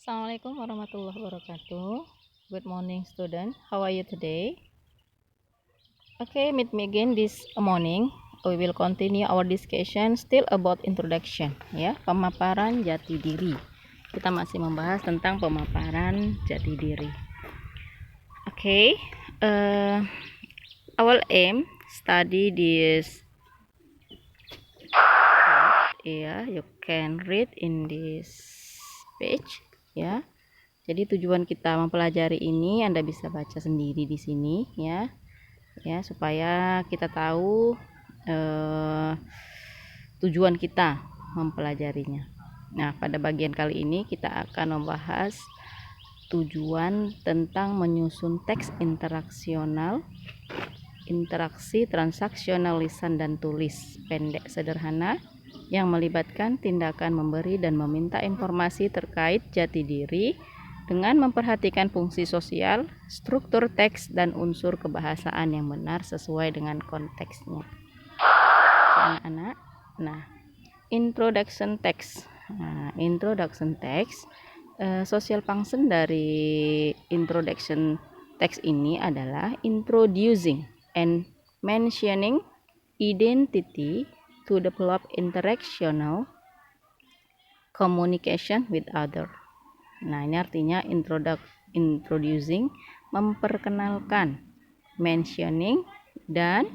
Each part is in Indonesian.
Assalamualaikum warahmatullahi wabarakatuh. Good morning, student. How are you today? Okay, meet me again this morning. We will continue our discussion still about introduction, ya, pemaparan jati diri. Kita masih membahas tentang pemaparan jati diri. Okay, our aim study this. Yeah, you can read in this page, ya. Jadi tujuan kita mempelajari ini Anda bisa baca sendiri di sini, ya supaya kita tahu tujuan kita mempelajarinya. Nah, pada bagian kali ini kita akan membahas tujuan tentang menyusun teks interaksional, interaksi transaksional lisan dan tulis pendek sederhana yang melibatkan tindakan memberi dan meminta informasi terkait jati diri dengan memperhatikan fungsi sosial, struktur teks, dan unsur kebahasaan yang benar sesuai dengan konteksnya. Anak-anak, nah, introduction text. Nah, introduction text, social function dari introduction text ini adalah introducing and mentioning identity to develop interactional communication with other. Nah, ini artinya introducing, memperkenalkan, mentioning, dan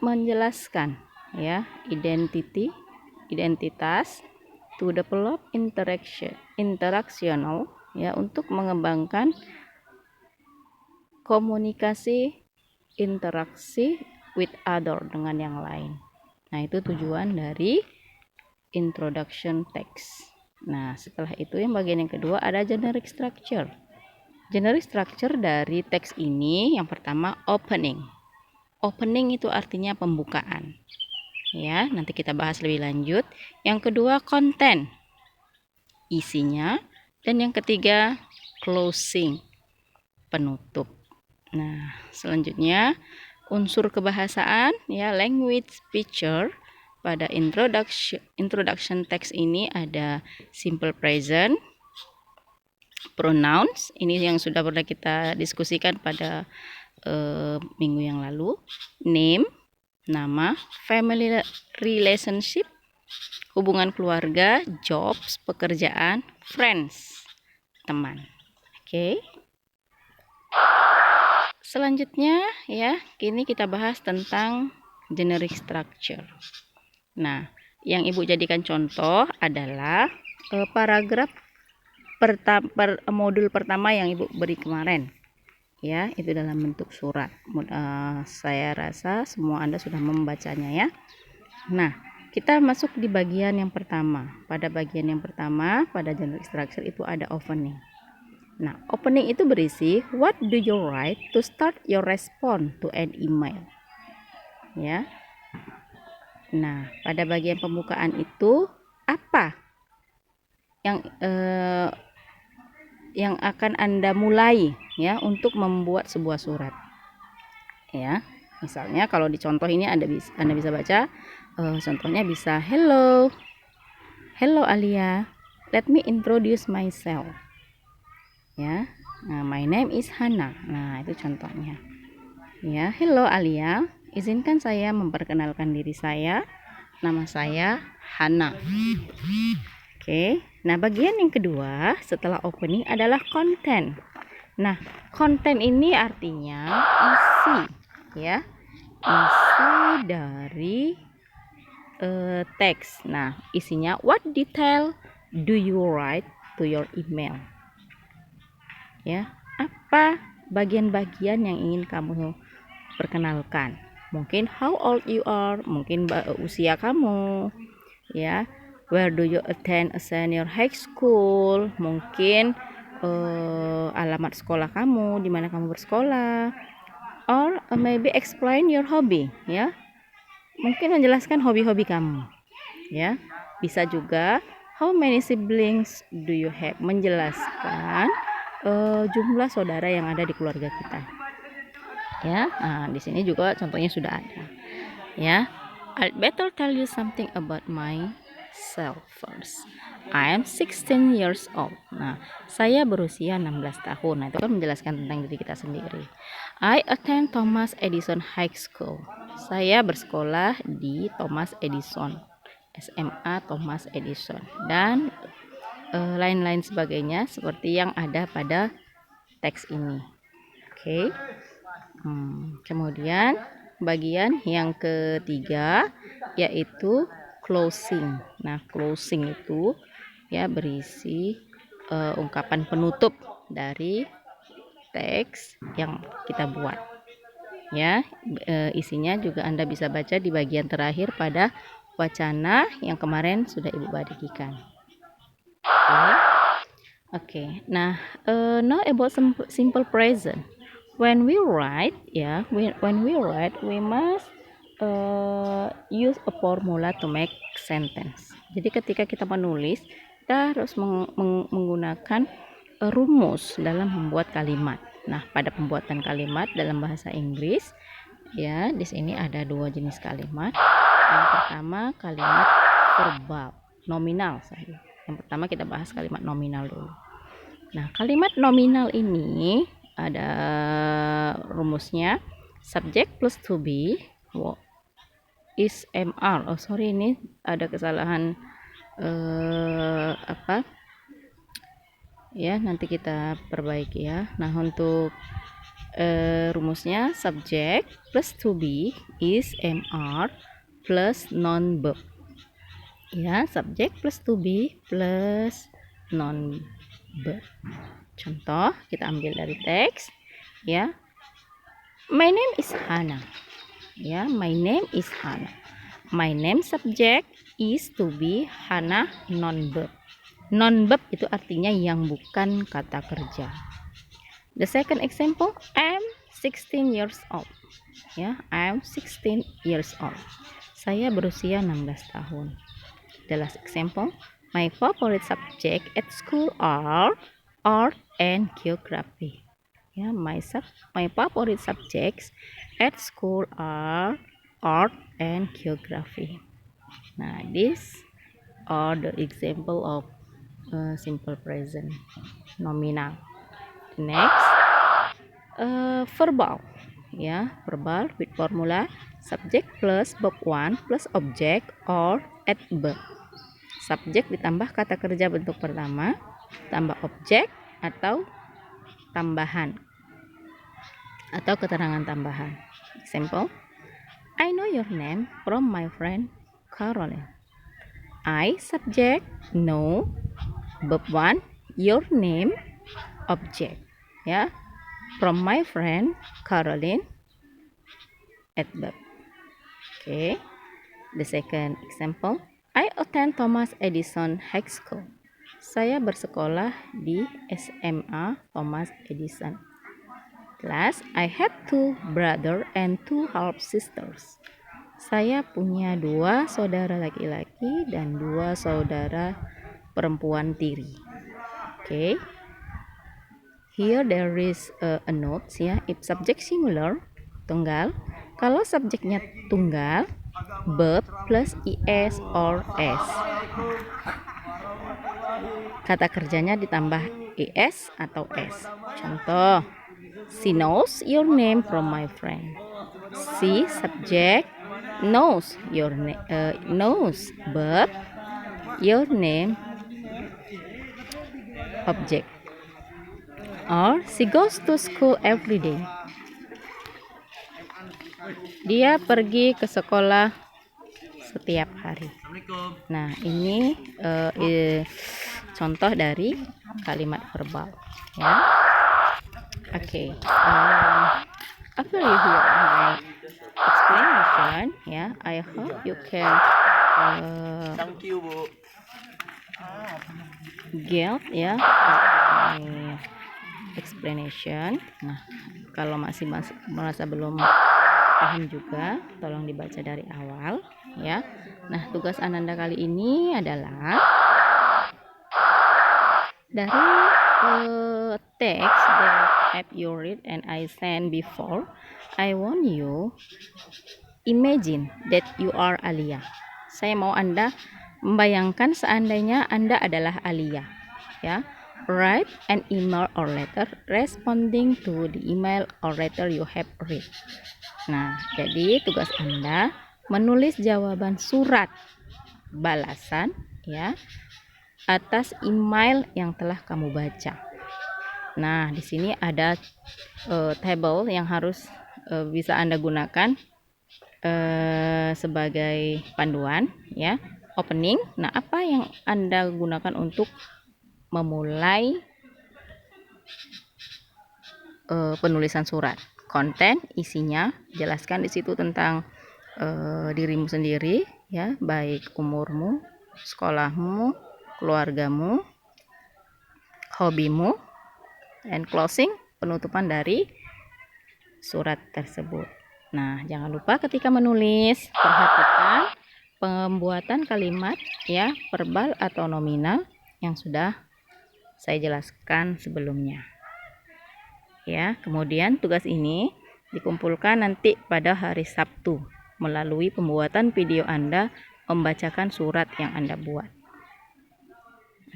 menjelaskan, ya, identitas, to develop interactional, ya, untuk mengembangkan komunikasi, interaksi with other, dengan yang lain. Nah, itu tujuan dari introduction text. Nah, setelah itu yang bagian yang kedua ada generic structure. Generic structure dari teks ini yang pertama opening. Opening itu artinya pembukaan. Ya, nanti kita bahas lebih lanjut. Yang kedua content, isinya, dan yang ketiga closing, penutup. Nah, selanjutnya unsur kebahasaan, ya, language feature. Pada introduction text ini ada simple present, pronouns, ini yang sudah pernah kita diskusikan pada minggu yang lalu, name, nama, family relationship, hubungan keluarga, jobs, pekerjaan, friends, teman. Oke. Selanjutnya, ya, kini kita bahas tentang generic structure. Nah, yang Ibu jadikan contoh adalah paragraf modul pertama yang Ibu beri kemarin. Ya, itu dalam bentuk surat. Saya rasa semua Anda sudah membacanya, ya. Nah, kita masuk di bagian yang pertama. Pada bagian yang pertama, pada generic structure itu ada opening. Nah, opening itu berisi what do you write to start your response to an email. Ya. Nah, pada bagian pembukaan itu apa yang akan Anda mulai, ya, untuk membuat sebuah surat. Ya, misalnya kalau di contoh ini Anda bisa baca, contohnya bisa hello Alia, let me introduce myself. Ya, nah, my name is Hana. Nah, itu contohnya. Ya, hello Alia, izinkan saya memperkenalkan diri saya. Nama saya Hana. Oke. Nah, bagian yang kedua setelah opening adalah content. Nah, content ini artinya isi, ya. Isi dari teks. Nah, isinya what detail do you write to your email? Ya, apa bagian-bagian yang ingin kamu perkenalkan? Mungkin how old you are, mungkin usia kamu, ya. Where do you attend a senior high school? Mungkin alamat sekolah kamu, di mana kamu bersekolah. Or maybe explain your hobby, ya. Mungkin menjelaskan hobi-hobi kamu, ya. Bisa juga how many siblings do you have? Menjelaskan jumlah saudara yang ada di keluarga kita. Ya, nah, di sini juga contohnya sudah ada. Ya, I'd better tell you something about my myself first. I am 16 years old. Nah, saya berusia 16 tahun. Nah, itu kan menjelaskan tentang diri kita sendiri. I attend Thomas Edison High School. Saya bersekolah di Thomas Edison, SMA Thomas Edison, dan lain-lain sebagainya seperti yang ada pada teks ini. Oke. Kemudian bagian yang ketiga yaitu closing. Nah, closing itu ya berisi ungkapan penutup dari teks yang kita buat. Ya, isinya juga Anda bisa baca di bagian terakhir pada wacana yang kemarin sudah Ibu bagikan. Oke. Nah, now about simple present. When we write, when we write, we must use a formula to make sentence. Jadi ketika kita menulis, kita harus menggunakan rumus dalam membuat kalimat. Nah, pada pembuatan kalimat dalam bahasa Inggris, ya, di sini ada dua jenis kalimat. Yang pertama kalimat verbal, nominal saja. Yang pertama kita bahas kalimat nominal dulu. Nah, kalimat nominal ini ada rumusnya subject plus to be is MR. Oh sorry, ini ada kesalahan ya, nanti kita perbaiki ya. Nah, untuk rumusnya subject plus to be is MR plus non verb. Ya, subject plus to be plus non verb. Contoh kita ambil dari teks ya. My name is Hana. Ya, my name is Hana. My name subject is to be Hana non verb. Non verb itu artinya yang bukan kata kerja. The second example, I'm 16 years old. Ya, I'm 16 years old. Saya berusia 16 tahun. The last example, my favorite subject at school are art and geography. Ya, my favorite subjects at school are art and geography. Nah, these are the example of simple present nominal. Next, verbal. Ya, verbal with formula subject plus verb 1 plus object or adverb. Subjek ditambah kata kerja bentuk pertama, tambah objek atau tambahan atau keterangan tambahan. Example, I know your name from my friend Caroline. I subject know, verb 1, your name, object. Ya, from my friend Caroline, adverb. Okay, the second example, I attend Thomas Edison High School. Saya bersekolah di SMA Thomas Edison. Plus, I have 2 brother and 2 half sisters. Saya punya 2 saudara laki-laki dan 2 saudara perempuan tiri. Okay. Here there is a note ya. If subject singular, tunggal. Kalau subjeknya tunggal, verb plus is or s. Kata kerjanya ditambah is atau s. Contoh, she knows your name from my friend. She subject knows your knows verb, your name object. Or she goes to school every day. Dia pergi ke sekolah setiap hari. Nah, ini contoh dari kalimat verbal ya. Oke. After you hear my explanation ya, I hope you can get ya my explanation. Nah, kalau masih merasa belum paham juga, tolong dibaca dari awal ya. Nah, tugas Ananda kali ini adalah dari text that have you read and I sent before. I want you imagine that you are Alia. Saya mau Anda Membayangkan seandainya Anda adalah Alia, ya. Write an email or letter responding to the email or letter you have read. Nah, jadi tugas Anda menulis jawaban surat balasan, ya, atas email yang telah kamu baca. Nah, di sini ada table yang harus bisa Anda gunakan sebagai panduan, ya. Opening. Nah, apa yang Anda gunakan untuk memulai penulisan surat? Konten, isinya, jelaskan di situ tentang dirimu sendiri, ya, baik umurmu, sekolahmu, keluargamu, hobimu, and closing, penutupan dari surat tersebut. Nah, jangan lupa ketika menulis, perhatikan pembuatan kalimat, ya, verbal atau nominal yang sudah saya jelaskan sebelumnya. Ya, kemudian tugas ini dikumpulkan nanti pada hari Sabtu melalui pembuatan video Anda membacakan surat yang Anda buat.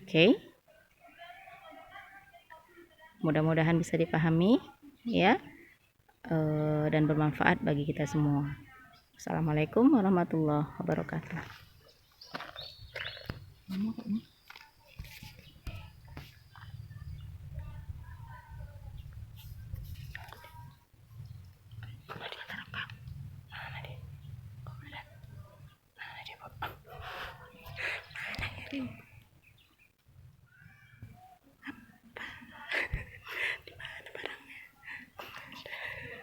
Oke. Mudah-mudahan bisa dipahami, ya, dan bermanfaat bagi kita semua. Assalamualaikum warahmatullahi wabarakatuh. Mana dia?